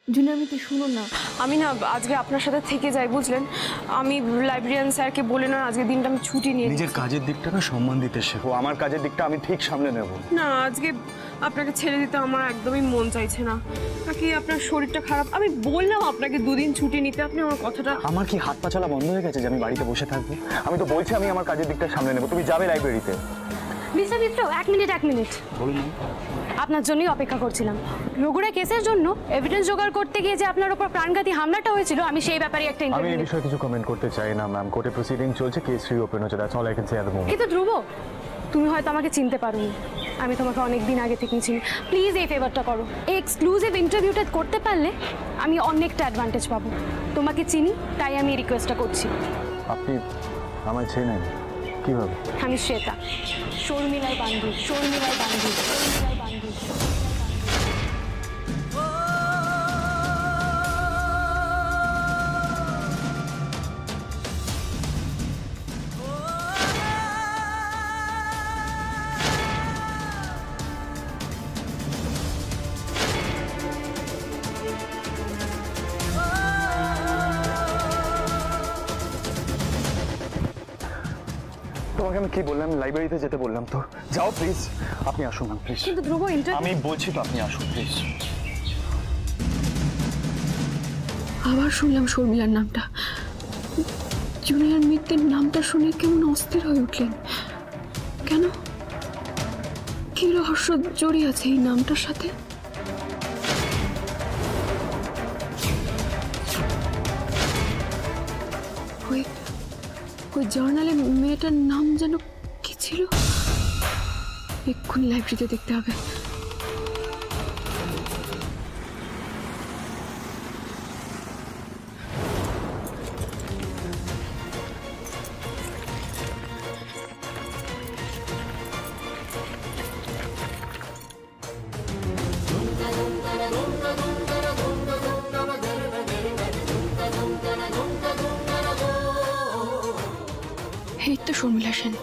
Junior শুনুন না, আমি না আজকে আপনার সাথে থেকে যাই, বুঝলেন? আমি লাইব্রেরিয়ান স্যারকে বলে না আজকে দিনটা আমি ছুটি নিয়ে নিজের কাজের দিকটা না সম্মান দিতে শেখো। আমার কাজের দিকটা আমি ঠিক সামনে নেব। না, আজকে আপনাকে ছেড়ে দিতে আমার একদমই মন চাইছে না। নাকি আপনার শরীরটা খারাপ? আমি বললাম আপনাকে দুদিন ছুটি নিতে, আপনি আমার কথাটা। আমার কি হাত পা চলা বন্ধ হয়ে গেছে যে আমি বাড়িতে বসে থাকবো? আমি তো বলছি আমি আমার কাজের দিকটা সামনে নেব। তুমি যাবে লাইব্রেরিতে। মিস্টার মিত্র, এক মিনিট। বলুন। আপনার জন্যই অপেক্ষা করছিলাম। রঘুরা কেসের জন্য এভিডেন্স জোগাড় করতে গিয়ে যে আপনার উপর প্রাণঘাতী হামলাটা হয়েছিল, আমি সেই ব্যাপারে একটা আমি এই বিষয়ে কিছু কমেন্ট করতে চাই না ম্যাম। কোর্টে প্রসিডিং চলছে, কেস রিওপেন হচ্ছে, that's all I can say at the moment. কিন্তু ধ্রুব, তুমি হয়তো আমাকে চিনতে পারোনি, আমি তোমাকে অনেক দিন আগে থেকেই চিনি। প্লিজ এই ফেভারটা করো। এই এক্সক্লুসিভ ইন্টারভিউটা করতে পারলে আমি অনেকটা অ্যাডভান্টেজ পাবো। তোমাকে চিনি, তাই আমি এই রিকোয়েস্টটা করছি। আপনি আমায় চেনেন কিভাবে? আমি শ্বেতা, শর্মিলার বান্ধবী। তোমাকে আমি কি বললাম? লাইব্রেরিতে যেতে বললাম তো। যাও প্লিজ, আপনি আসুন ম্যাম প্লিজ। কিন্তু ধ্রুব, আমি বলছি তো আপনি আসুন প্লিজ। আবার শুনলাম শর্মিলার নামটা। জুনিয়র মিত্রের নামটা শুনে কেমন অস্থির হয়ে উঠলেন। কেন? কি রহস্য জড়িয়ে আছে এই নামটার সাথে? ওই জার্নালে মেয়েটার নাম যেন কি ছিল? এক্ষুনি লাইব্রেরিতে দেখতে হবে। এই তো শর্মিলা সেন।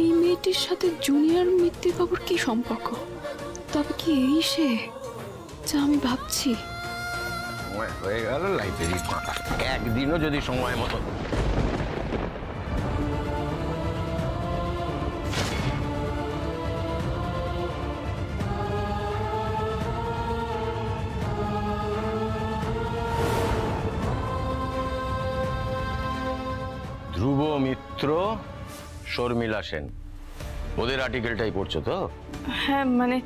এই মেয়েটির সাথে জুনিয়র মিত্তির বাবুর কি সম্পর্ক? তবে কি এই সে যা আমি ভাবছি? হয়ে গেল লাইব্রেরি একদিনও যদি সময় মতো। ধ্রুব মিত্র, শর্মিলা সেন, ওদের আর্টিকেলটাই পড়ছো তো? হ্যাঁ, মানে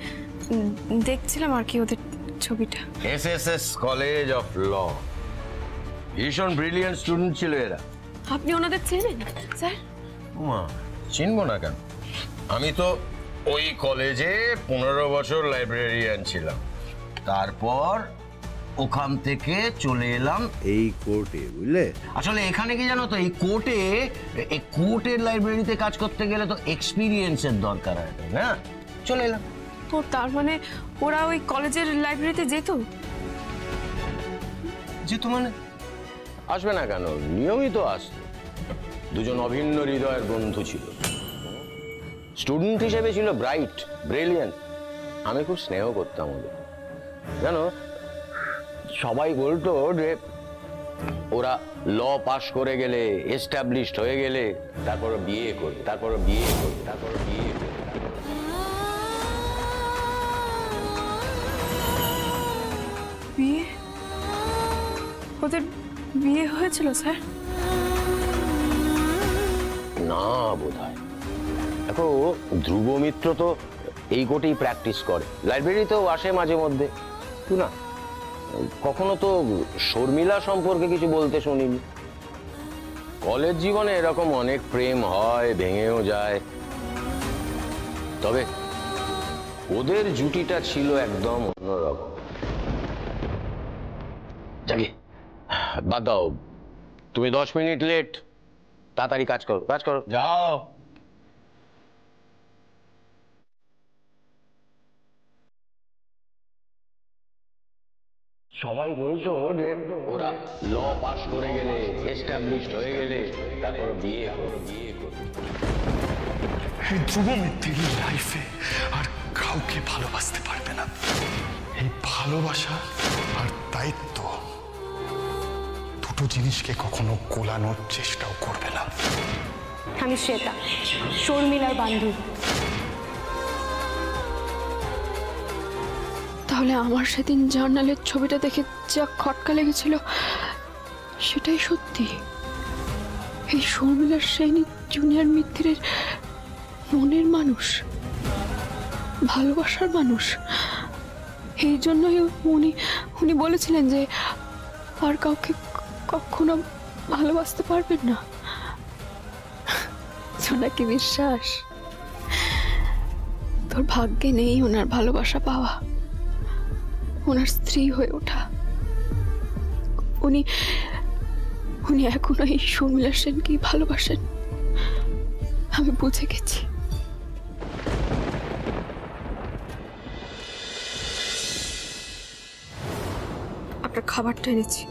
দেখছিলাম আর কি ওদের ছবিটা। এসএসএস কলেজ অফ ল, ভীষণ ব্রিলিয়েন্ট স্টুডেন্ট ছিল এরা। আপনি ওনাদের চেনেন স্যার? মা, চিনবো না কেন? আমি তো ওই কলেজে 15 বছর লাইব্রেরিয়ান ছিলাম। তারপর ওখান থেকে চলে এলাম এই কোর্টে, বুঝলে? আসলে এখানে কি জানো তো, এই কোর্টের লাইব্রেরিতে কাজ করতে গেলে তো এক্সপিরিয়েন্সের দরকার হয়, হ্যাঁ? চলে এলাম। তো তার মানে ওরা ওই কলেজের লাইব্রেরিতে যেত? মানে আসবে না কেন, নিয়মিত আসতো। দুজন অভিন্ন হৃদয়ের বন্ধু ছিল। স্টুডেন্ট হিসেবে ছিল ব্রাইট, ব্রিলিয়েন্ট। আমি খুব স্নেহ করতাম ওদের। জানো, সবাই বলতো যে ওরা ল পাশ করে গেলে, এস্টাবলিশড হয়ে গেলে তারপর বিয়ে করবে। বিয়ে? ওদের বিয়ে হয়েছিল স্যার? না বোধহয়। দেখো, ধ্রুব মিত্র তো এই কোর্টেই প্র্যাকটিস করে, লাইব্রেরিতেও আসে মাঝে মধ্যে, না? কখনো তো শর্মিলা সম্পর্কে কিছু বলতে শুনিনি। কলেজ জীবনে এরকম অনেক প্রেম হয়, ভেঙেও যায়। তবে ওদের জুটিটা ছিল একদম অন্যরকম। যাকে বাদ দাও, তুমি 10 মিনিট লেট। তাড়াতাড়ি কাজ করো, যাও। সবাই বলতো যে ওরা ল পাস করে গেলে, এস্টাবলিশড হয়ে গেলে তারপর বিয়ে করবে। এই ধ্রুব মিত্তির লাইফে আর কাউকে ভালোবাসতে পারবে না। এই ভালোবাসা আর জিনিসকে কখনো গোলানোর চেষ্টাও করবে না। আমি শ্বেতা, শর্মিলার বান্ধবী। তাহলে আমার সেদিন জার্নালের ছবিটা দেখে যা খটকা লেগেছিল সেটাই সত্যি। এই শর্মিলার সেনই জুনিয়র মিত্রের মনের মানুষ, ভালোবাসার মানুষ। এই জন্যই উনি বলেছিলেন যে আর কাউকে কখনো ভালোবাসতে পারবেন না। জোনাকি বিশ্বাস, তোর ভাগ্যে নেই ওনার ভালোবাসা পাওয়া, ওনার স্ত্রী হয়ে ওঠা। উনি এখনো এই শর্মিলা সেনকেই ভালোবাসেন। আমি বুঝে গেছি। আপনার খাবারটা এনেছি।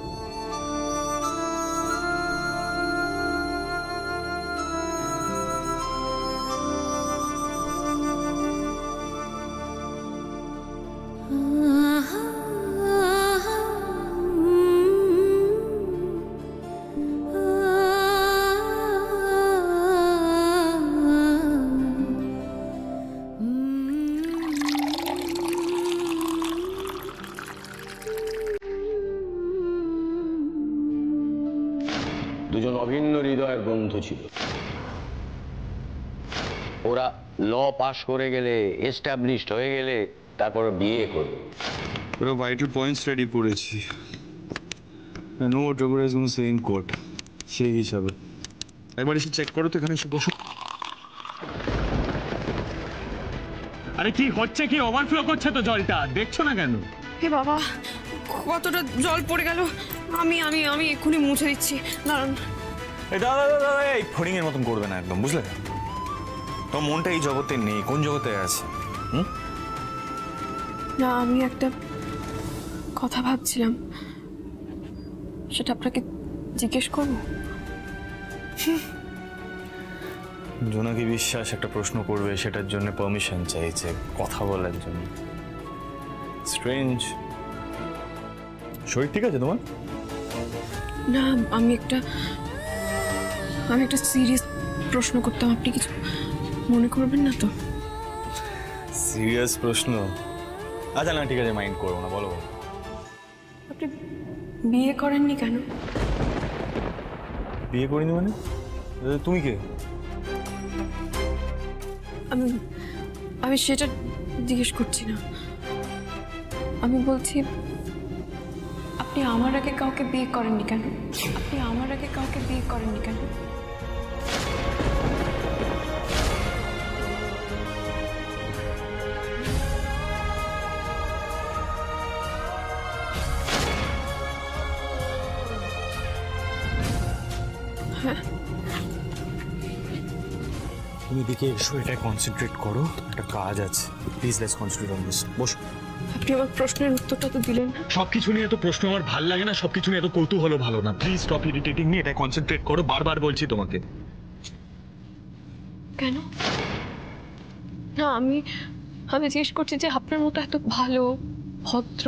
দুজন অভিন্ন হৃদয়ের বন্ধু ছিল। ওরা ল পাশ করে গেলে, এস্টাবলিশড হয়ে গেলে তারপর বিয়ে করবে। পুরো ভাইটাল পয়েন্টস রেডি করেছি। No whatever is gonna say in court, সেই হিসাবে একবার এসে চেক করো তো। এখানে এসে বসো। আরে কি হচ্ছে, কি ওভারফ্লো করছে তো জলটা, দেখছো না কেন? হে বাবা, কতটা জল পড়ে গেল। আমি আমি আমি এক্ষুনি মুছে দিচ্ছি, দাঁড়ান। এই দাদা দাদা, এই ফড়িং এর মতন করবে না একদম, বুঝলে? তোর মনটা এই জগতে নেই, কোন জগতে আছে? না, আমি একটা কথা ভাবছিলাম, সেটা আপনাকে জিজ্ঞেস করব। জোনাকি বিশ্বাস একটা প্রশ্ন করবে, সেটার জন্য পারমিশন চাইছে কথা বলার জন্য। স্ট্রেঞ্জ। শরীর ঠিক আছে তোমার? না, আমি একটা সিরিয়াস প্রশ্ন করতাম, আপনি কিছু মনে করবেন না তো? সিরিয়াস প্রশ্ন? আচ্ছা না, ঠিক আছে, মাইন্ড করবো না, বলো। আপনি বিয়ে করেননি কেন? বিয়ে করিনি মানে? তুমি কে? আমি সেটা জিজ্ঞেস করছি না। আমি বলছি, আপনি আমার আগে কাউকে বিয়ে করেননি কেন? আপনি আমার আগে কাউকে বিয়ে করেননি কেন? তুমি দিকে এসো, এটা কনসেন্ট্রেট করো, একটা কাজ আছে। Please let's concentrate on this. বসো। আপনি আমার প্রশ্নের উত্তরটা তো দিলেন না। সবকিছু নিয়ে এত প্রশ্ন আমার ভাল লাগে না, সবকিছু নিয়ে এত কৌতূহল ভালো না। প্লিজ স্টপ ইরিটেটিং মি, এটা কনসেন্ট্রেট করো, বারবার বলছি তোমাকে। কেন? না, আমি জিজ্ঞেস করছি যে আপনার মতো এত ভালো, ভদ্র,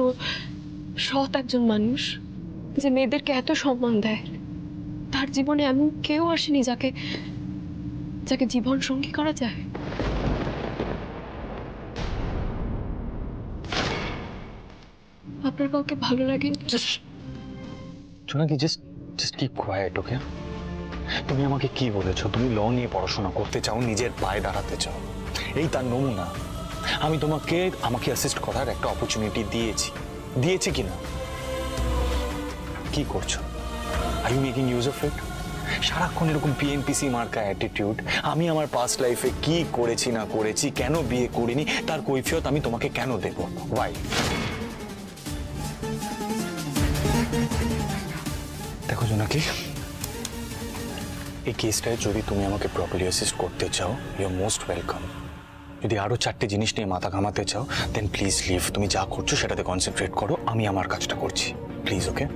সৎ একজন মানুষ, যে মেয়েদেরকে এত সম্মান দেয়, তার জীবনে এমন কেউ আসেনি যাকে জীবন সঙ্গী করা যায়? আপনার কাউকে ভালো লাগে? জোনাকি, জাস্ট কিপ কোয়াইট, ওকে? তুমি আমাকে কি বলেছো? তুমি ল নিয়ে পড়াশোনা করতে চাও, নিজের পায়ে দাঁড়াতে চাও। এই তার নমুনা। আমি আমাকে অ্যাসিস্ট করার একটা অপরচুনিটি দিয়েছি কিনা? কি করছো? Are you making use of it? সারাক্ষণ এরকম পিএনপিসি মার্কা অ্যাটিটিউড। আমি আমার পাস্ট লাইফে কি করেছি না করেছি, কেন বিয়ে করিনি, তার কৈফিয়ত আমি তোমাকে কেন দেব? ওয়াই? দেখো জোনাকি, এই কেসটায় যদি তুমি আমাকে প্রপারলি অ্যাসিস্ট করতে চাও, ইউ আর মোস্ট ওয়েলকাম। যদি আরো 4টে জিনিস নিয়ে মাথা ঘামাতে চাও, দেন প্লিজ লিভ। তুমি যা করছো সেটাতে কনসেন্ট্রেট করো, আমি আমার কাজটা করছি। প্লিজ, ওকে?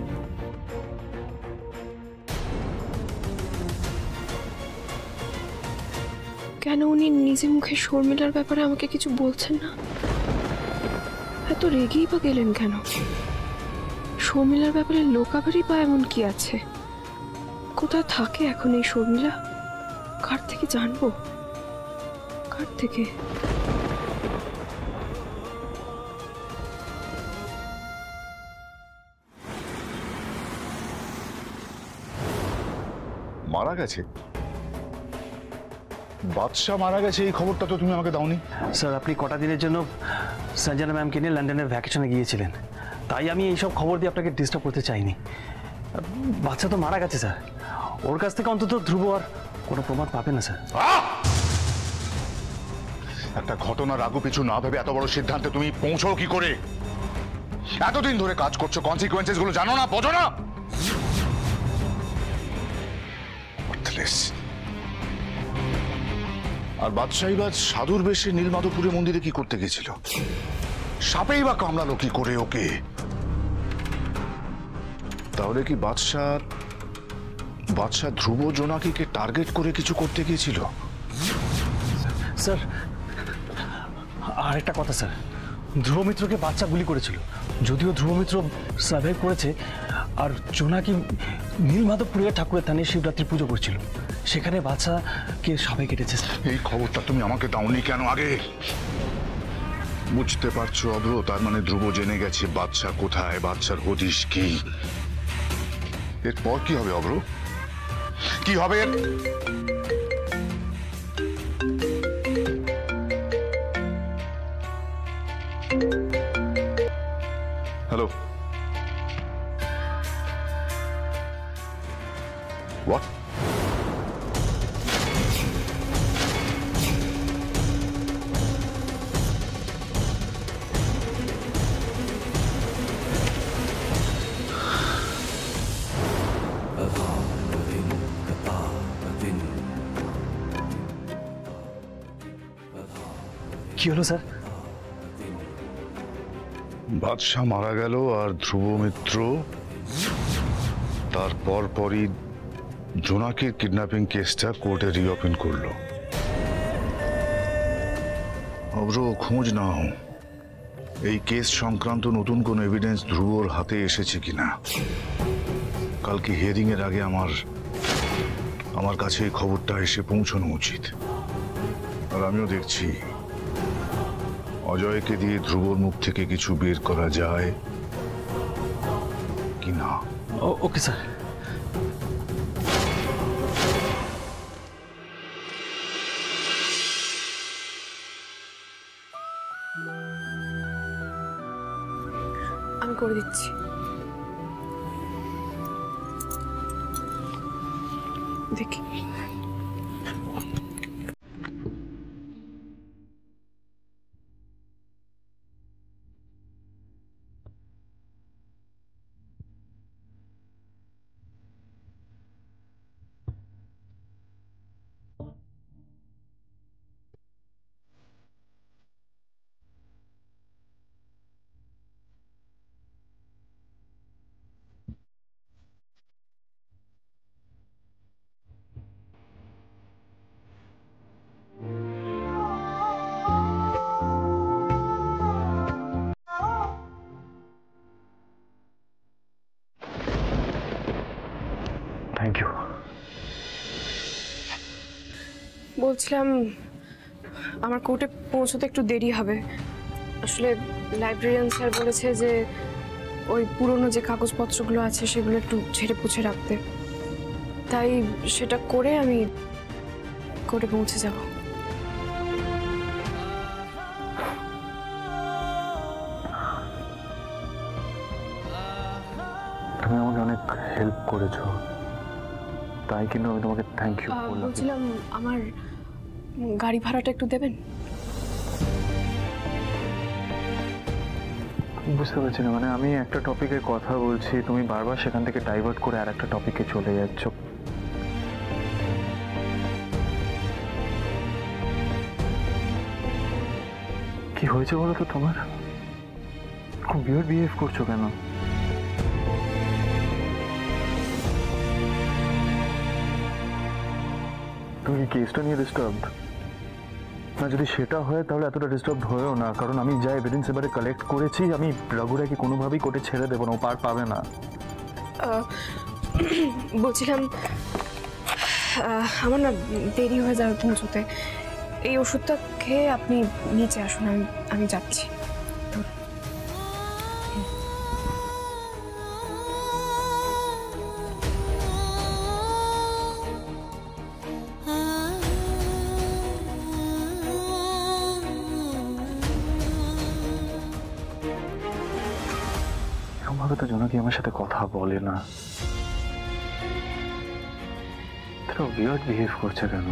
কেন উনি নিজে মুখে শর্মিলার ব্যাপারে আমাকে কিছু বলছেন না? এত রেগেই বা গেলেন কেন? শর্মিলার ব্যাপারে লোকাবারই বা এমন কি আছে? কোথায় থাকে এখন এই শর্মিলা? কার থেকে জানবো? কার থেকে? মারা গেছে? বাদশা মারা গেছে এই খবরটা তো তুমি আমাকে দাওনি। স্যার আপনি কটা দিনের জন্য সঞ্জনা ম্যামকে নিয়ে লন্ডনের ভ্যাকেশনে গিয়েছিলেন, তাই আমি এইসব খবর দিয়ে আপনাকে ডিস্টার্ব করতে চাইনি। বাচ্চা তো মারা গেছে স্যার, ওর কাছ থেকে অন্তত ধ্রুব আর কোনো প্রমাণ পাবে না স্যার। একটা ঘটনার আগু পিছু না ভেবে এত বড় সিদ্ধান্তে তুমি পৌঁছাও কি করে? এতদিন ধরে কাজ করছো, কনসিকুয়েন্সেস গুলো জানো না, বোঝো না? আর বাদশাহীবাজ সাধুর বেশে নীলমাধবপুরে মন্দিরে কি করতে গেছিল? সাপেই বা কামড়ালো কি করে ওকে? তাহলে কি বাদশা ধ্রুব জোনাকিকে টার্গেট করে কিছু করতে গিয়েছিল? স্যার আর একটা কথা স্যার, ধ্রুব মিত্রকে বাচ্চা গুলি করেছিল, যদিও ধ্রুব মিত্র সার্ভাইভ করেছে। আর জোনাকি নীলমাধবপুরের ঠাকুরের থানে শিবরাত্রি পুজো করছিল, সেখানে বাচ্চাকে সাপে কেটেছে। এই খবরটা তুমি আমাকে দাওনি কেন আগে? বুঝতে পারছো অভ্র, তার মানে ধ্রুব জেনে গেছে বাচ্চা কোথায়, বাচ্চার হদিশ কি। এরপর কি হবে অভ্র? কি হবে? Hello, what? কি হলো স্যার? বাদশাহ মারা গেল আর ধ্রুব মিত্র তারপর পরই জোনাকির কিডন্যাপিং কেসটা কোর্টে রিওপেন করলো। অব্র, খোঁজ নাও এই কেস সংক্রান্ত নতুন কোন এভিডেন্স ধ্রুবর হাতে এসেছে কিনা। কালকে হিয়ারিং এর আগে আমার কাছে এই খবরটা এসে পৌঁছানো উচিত। আর আমিও দেখছি অজয়কে দিয়ে ধ্রুবর মুখ থেকে কিছু বের করা যায় কি না। Okay sir. আমি করে দিচ্ছি। দেখি থ্যাংক ইউ। বলছিলাম আমার কোর্টে পৌঁছতে একটু দেরি হবে। আসলে লাইব্রেরিয়ান স্যার বলেছে যে ওই পুরনো যে কাগজপত্রগুলো আছে সেগুলো একটু ঝেড়ে পুছে রাখতে, তাই সেটা করে আমি কোর্টে পৌঁছে যাব। তুমি আমাকে অনেক হেল্প করেছো, তাই কিন্তু আমি তোমাকে থ্যাংক ইউ বললাম। বলছিলাম আমার গাড়ি ভাড়াটা একটু দেবেন? বুঝতে পারছি না, মানে আমি একটা টপিকের কথা বলছি, তুমি বারবার সেখান থেকে ডাইভার্ট করে আর একটা টপিকে চলে যাচ্ছ। কি হয়েছে বলো তো তোমার? খুব বিয়ার বিহেভ করছো কেন? তুমি কি কেসটা নিয়ে ডিস্টার্বড? না, যদি সেটা হয় তাহলে এতটা ডিস্টার্ব হয়েও না, কারণ আমি যা এভিডেন্স এবারে কালেক্ট করেছি, আমি রঘুরাকে কোনোভাবেই কোর্টে ছেড়ে দেবো না, ও পার পাবে না। বলছিলাম আমার না দেরি হয়ে যাবে পৌঁছতে। এই ওষুধটা খেয়ে আপনি নিচে আসুন, আমি যাচ্ছি। এরকমভাবে তো জোনাকি আমার সাথে কথা বলে না। উইয়ার্ড বিহেভ করছে কেন?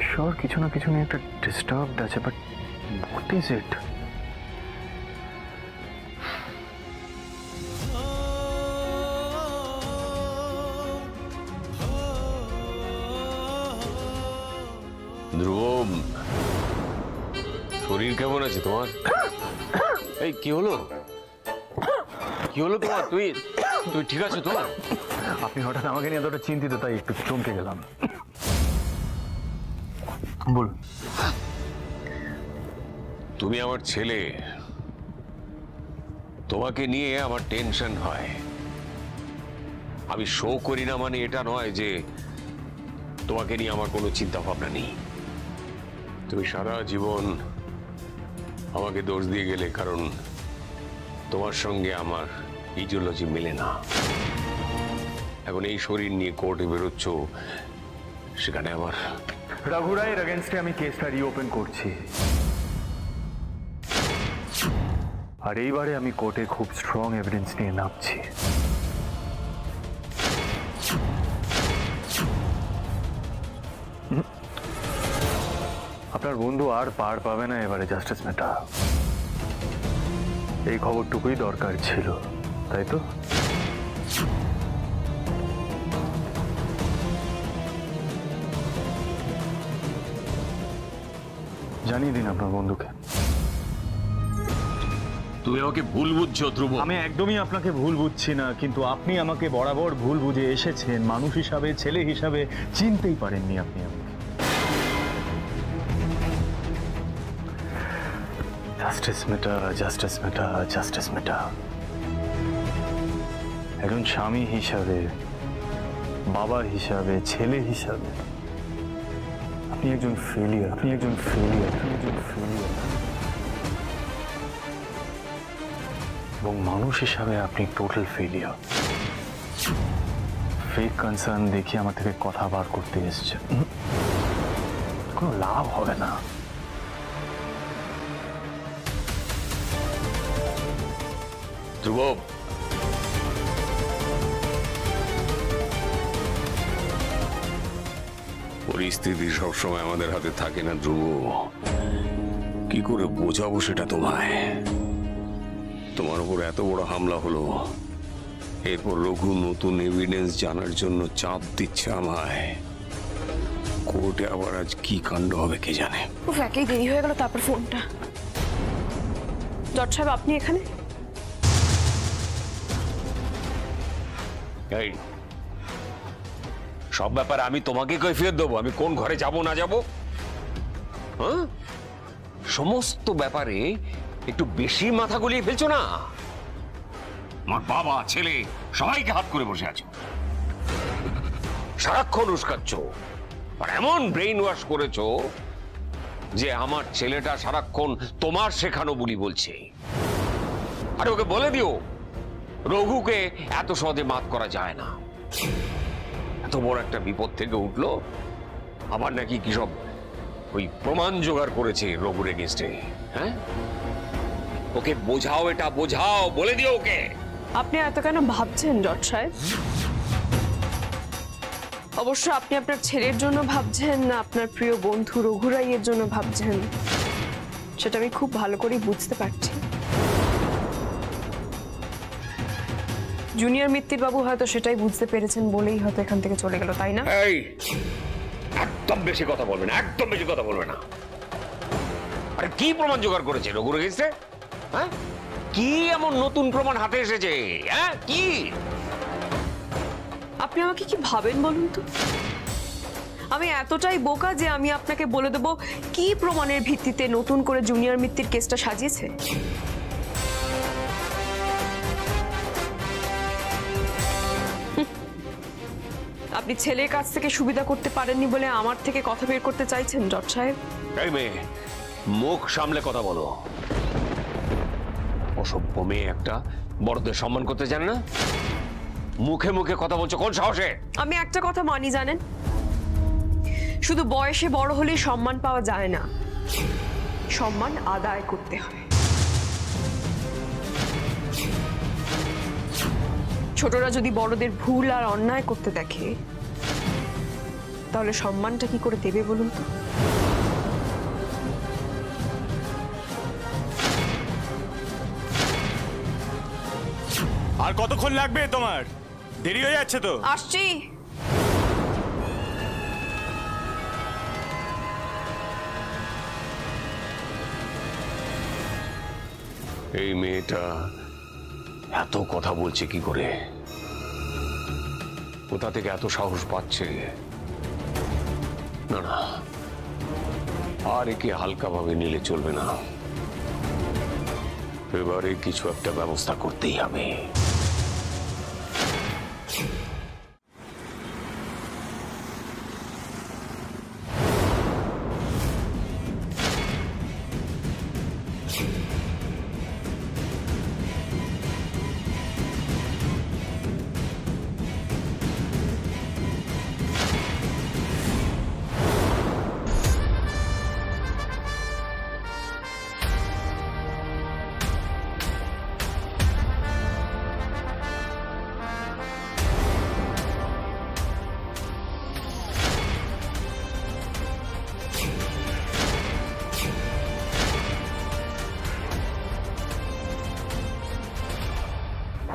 শিওর কিছু না কিছু নিয়ে একটা ডিস্টার্বড আছে, বাট হোয়াট ইজ ইট? ধ্রুব, শরীর কেমন আছে তোমার? এই কি হলো? কি হলো তোমার? তুই ঠিক আছো তো? আপনি হঠাৎ আমাকে নিয়ে এতটা চিন্তিত, তাই একটু চমকে গেলাম। বল। তুমি আমার ছেলে, তোমাকে নিয়ে আমার টেনশন হয়। আমি শো করি না মানে এটা নয় যে তোমাকে নিয়ে আমার কোনো চিন্তা ভাবনা নেই। তুমি সারা জীবন আমাকে দোষ দিয়ে গেলে, কারণ তোমার সঙ্গে আমার ইডিওলজি মেলে না। এখন এই শরীর নিয়ে কোর্টে বেরোচ্ছ, সেখানে আমার রঘু রায়ের এগেইনস্টে আমি কেসটা রিওপেন করছি, আর এইবারে আমি কোর্টে খুব স্ট্রং এভিডেন্স নিয়ে নামছি। আপনার বন্ধু আর পার পাবে না এবারে জাস্টিস মেটা। এই খবরটুকুই দরকার ছিল, তাই তো? জানিয়ে দিন আপনার বন্ধুকে। তুমি আমাকে ভুল বুঝছো ধ্রুব। আমি একদমই আপনাকে ভুল বুঝছি না, কিন্তু আপনি আমাকে বরাবর ভুল বুঝে এসেছেন। মানুষ হিসাবে, ছেলে হিসাবে চিনতেই পারেননি আপনি আমাকে। জাস্টিস মেটা, জাস্টিস মেটা, জাস্টিস মেটা। একজন স্বামী হিসাবে, বাবা হিসাবে, ছেলে হিসাবে আপনি একজন ফেলিয়ার, আপনি একজন ফেলিয়ার, আপনি একজন ফেলিয়ার। এবং মানুষ হিসাবে আপনি টোটাল ফেলিয়ার। ফেক কনসার্ন দেখিয়ে আমার থেকে কথা বার করতে এসেছে, কোনো লাভ হবে না। ধ্রুব, পরিস্থিতি সবসময় আমাদের হাতে থাকে না ধ্রুব। কি করে বোঝাবো সেটা তোমায়? তোমার উপর এত বড় হামলা হলো, এরপর রঘু নতুন এভিডেন্স জানার জন্য চাপ দিচ্ছে আমায়। কোর্টে আবার আজ কি কাণ্ড হবে কে জানে। একেই দেরি হয়ে গেল, তারপর ফোনটা। জজ সাহেব, আপনি এখানে? এই সব ব্যাপারে আমি তোমাকে কৈফিয়ত দেবো? আমি কোন ঘরে যাব না যাব? হ্যাঁ, সমস্ত ব্যাপারে একটু বেশি মাথা গলিয়ে ফেলছো না? আমার বাবা, ছেলে সবাইকে হাত করে বসে আছো, সারাক্ষণ উস্কাচ্ছ, আর এমন ব্রেইন ওয়াশ করেছো যে আমার ছেলেটা সারাক্ষণ তোমার শেখানো বুলি বলছে। আরে ওকে বলে দিও রঘুকে এত সহজে মাত করা যায় না। এত বড় একটা বিপদ থেকে উঠলো, আবার নাকি কি সব ওই প্রমাণ জোগাড় করেছে রঘুর এগেইনস্টে। হ্যাঁ, ওকে বোঝাও, এটা বোঝাও, বলে দিও ওকে। আপনি এত কেন ভাবছেন জজ সাহেব? অবশ্য আপনি আপনার ছেলের জন্য ভাবছেন না আপনার প্রিয় বন্ধু রঘু রায়ের জন্য ভাবছেন, সেটা আমি খুব ভালো করে বুঝতে পারছি। জুনিয়র মিত্তির বাবু হয়তো সেটাই বুঝতে পেরেছেন বলেই হয়তো এখান থেকে চলে গেল, তাই না? এই একদম বেশি কথা বলবে না, একদম বেশি কথা বলবে না। আরে কি প্রমাণ জোগাড় করেছে রঘুর এগেইনস্টে? হ্যাঁ, কি এমন নতুন প্রমাণ হাতে এসেছে? হ্যাঁ, কি? আপনি আমাকে কি ভাবেন বলুন তো? আমি এতটাই বোকা যে আমি আপনাকে বলে দেব কি প্রমাণের ভিত্তিতে নতুন করে জুনিয়র মিত্তির কেসটা সাজিয়েছে? আপনি ছেলের কাছ থেকে সুবিধা করতে পারেননি বলে আমার থেকে কথা বের করতে চাইছেন জজ সাহেব? এই মেয়ে, মুখ সামলে কথা বলো। অসভ্য মেয়ে একটা, বড়দের সম্মান করতে জানে না, মুখে মুখে কথা বলছো কোন সাহসে? আমি একটা কথা মানি জানেন, শুধু বয়সে বড় হলেই সম্মান পাওয়া যায় না, সম্মান আদায় করতে হয়। ছোটরা যদি বড়দের ভুল আর অন্যায় করতে দেখে তাহলে সম্মানটা কি করে দেবে বলুন তো? আর কতক্ষণ লাগবে তোমার? দেরি হয়ে যাচ্ছে তো। আসছি। এই মেয়েটা এত কথা বলছে কি করে? কোথা থেকে এত সাহস পাচ্ছে? না না, আর একে হালকাভাবে নিলে চলবে না, এবারে কিছু একটা ব্যবস্থা করতেই হবে।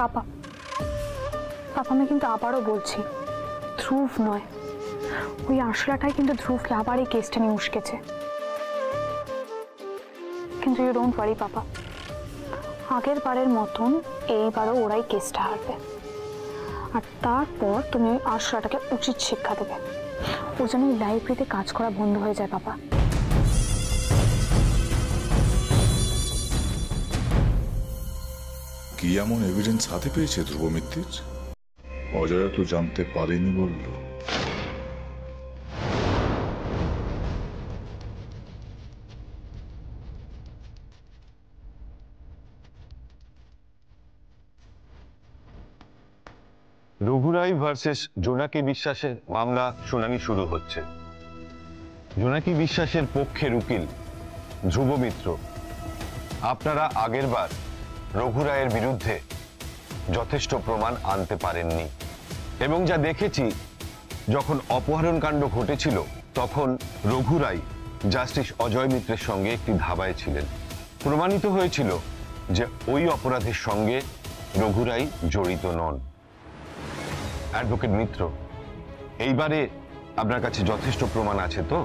পাপা, পাপা আমি কিন্তু আবারও বলছি, ধ্রুব নয়, ওই আশরাটাই কিন্তু ধ্রুবকে আবার এই কেসটা নিয়ে উস্কেছে। কিন্তু ইউ ডোন্ট ওয়ারি পাপা, আগের বারের মতন এইবারও ওরাই কেসটা হারবে। আর তারপর তুমি ওই আশরাটাকে উচিত শিক্ষা দেবে, ওর জন্য লাইব্রেরিতে কাজ করা বন্ধ হয়ে যায় পাপা। কি এমন এভিডেন্স হাতে পেয়েছে ধ্রুব মিত্তির? অজয় তো জানতে পারেনি বলল। রঘুরাই ভার্সেস জোনাকি বিশ্বাসের মামলা শুনানি শুরু হচ্ছে। জোনাকি বিশ্বাসের পক্ষের উকিল ধ্রুব মিত্র, আপনারা আগেরবার রঘুরায়ের বিরুদ্ধে যথেষ্ট প্রমাণ আনতে পারেননি, এবং যা দেখেছি যখন অপহরণ কাণ্ড ঘটেছিল তখন রঘুরাই জাস্টিস অজয় মিত্রের সঙ্গে একটি ধাবায় ছিলেন। প্রমাণিত হয়েছিল যে ওই অপরাধের সঙ্গে রঘুরাই জড়িত নন। অ্যাডভোকেট মিত্র, এইবারে আপনার কাছে যথেষ্ট প্রমাণ আছে তো?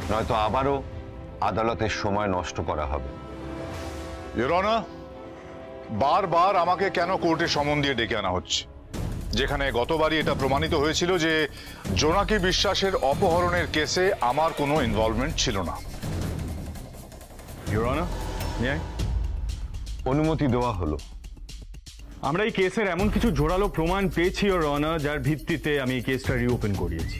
নয়তো আবারও আদালতের সময় নষ্ট করা হবে। ইওর অনার, বারবার আমাকে কেন কোর্টে সমন দিয়ে ডেকে আনা হচ্ছে, যেখানে গতবারই এটা প্রমাণিত হয়েছিল যে জোনাকি বিশ্বাসের অপহরণের কেসে আমার কোনো ইনভলভমেন্ট ছিল না। ইওর অনার, অনুমতি দেওয়া হলো। আমরা এই কেসের এমন কিছু জোরালো প্রমাণ পেয়েছি ইওর অনার, যার ভিত্তিতে আমি এই কেসটা রিওপেন করিয়েছি।